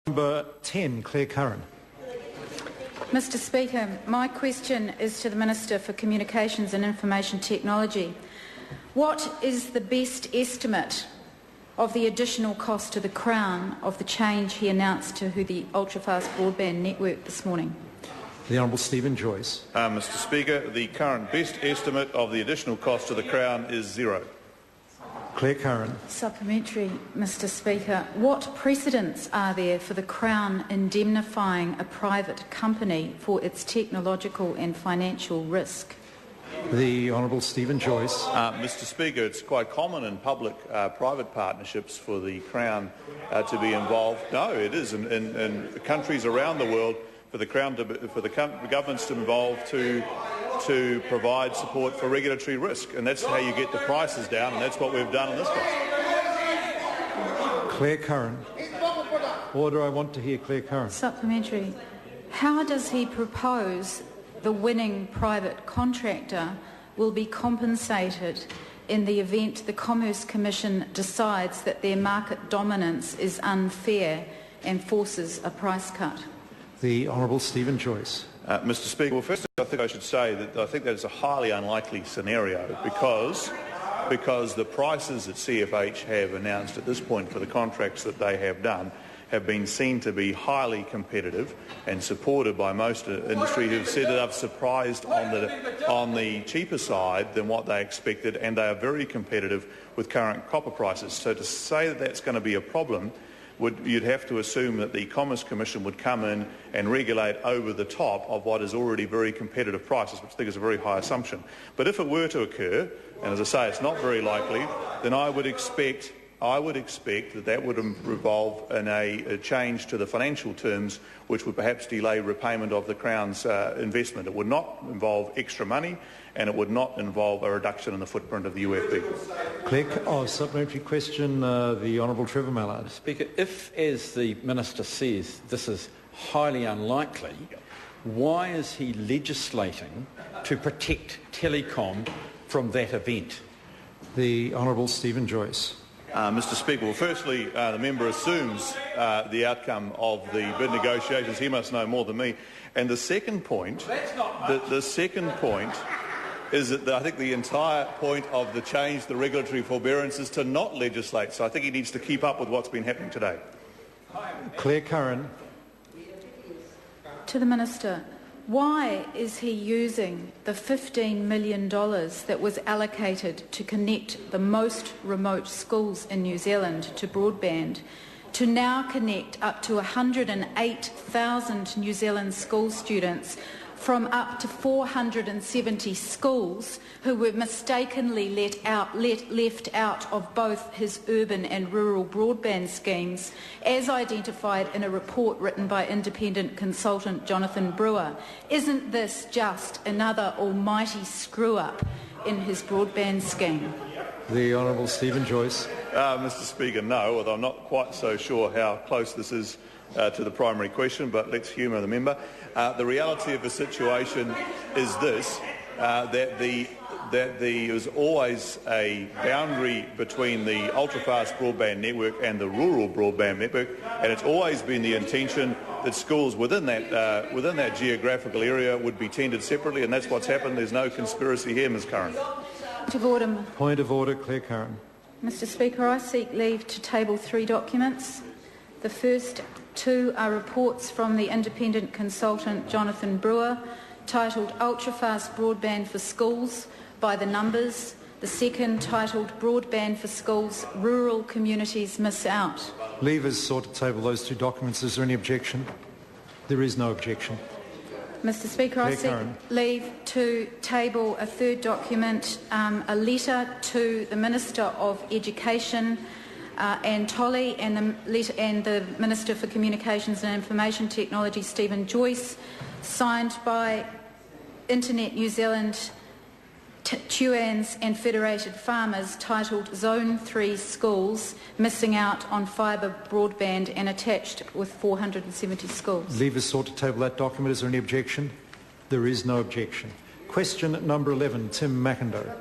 Number 10, Clare Curran. Mr Speaker, my question is to the Minister for Communications and Information Technology. What is the best estimate of the additional cost to the Crown of the change he announced to the ultrafast broadband network this morning? The Honourable Stephen Joyce. Mr Speaker, the current best estimate of the additional cost to the Crown is zero. Clare Curran. Supplementary, Mr Speaker. What precedents are there for the Crown indemnifying a private company for its technological and financial risk? The Honourable Stephen Joyce. Mr Speaker, it's quite common in public-private partnerships for the Crown to be involved. No, it is in countries around the world for the Crown for the governments to involve to provide support for regulatory risk, and that's how you get the prices down, and that's what we've done in this case. Clare Curran. Order. I want to hear Clare Curran. Supplementary. How does he propose the winning private contractor will be compensated in the event the Commerce Commission decides that their market dominance is unfair and forces a price cut? The Honourable Stephen Joyce. Mr Speaker, well, first I think I should say that I think that is a highly unlikely scenario because the prices that CFH have announced at this point for the contracts that they have done have been seen to be highly competitive and supported by most industry who have said that they're surprised on the cheaper side than what they expected, and they are very competitive with current copper prices. So to say that that's going to be a problem, you'd have to assume that the Commerce Commission would come in and regulate over the top of what is already very competitive prices, which I think is a very high assumption. But if it were to occur, and as I say, it's not very likely, then I would expect that would revolve in a change to the financial terms, which would perhaps delay repayment of the Crown's investment. It would not involve extra money, and it would not involve a reduction in the footprint of the UFB. Supplementary question, the Honourable Trevor Mallard. Speaker, if, as the Minister says, this is highly unlikely, why is he legislating to protect telecom from that event? The Honourable Stephen Joyce. Mr Speaker, well, firstly, the member assumes the outcome of the bid negotiations. He must know more than me. And the second point, is that I think the entire point of the change, the regulatory forbearance, is to not legislate. So I think he needs to keep up with what's been happening today. Clare Curran. To the Minister, why is he using the $15 million that was allocated to connect the most remote schools in New Zealand to broadband to now connect up to 108,000 New Zealand school students from up to 470 schools who were mistakenly left out of both his urban and rural broadband schemes, as identified in a report written by independent consultant Jonathan Brewer? Isn't this just another almighty screw-up in his broadband scheme? The Honourable Stephen Joyce. Mr Speaker, no, although I'm not quite so sure how close this is to the primary question, but let's humour the member. The reality of the situation is this, that there is always a boundary between the ultrafast broadband network and the rural broadband network, and it's always been the intention that schools within that geographical area would be tendered separately, and that's what's happened. There's no conspiracy here, Ms Curran. Point of order, Clare Curran. Mr Speaker, I seek leave to table 3 documents. The first 2 are reports from the independent consultant Jonathan Brewer, titled Ultrafast Broadband for Schools by the Numbers. The second, titled Broadband for Schools, Rural Communities Miss Out. Leave is sought to table those 2 documents. Is there any objection? There is no objection. Mr Speaker, I seek leave to table a 3rd document, a letter to the Minister of Education, Anne Tolley, and the Minister for Communications and Information Technology, Stephen Joyce, signed by Internet New Zealand, Tuans and Federated Farmers, titled Zone 3 Schools Missing Out on Fibre Broadband and attached with 470 schools. Leave is sought to table that document. Is there any objection? There is no objection. Question number 11, Tim McIndoe.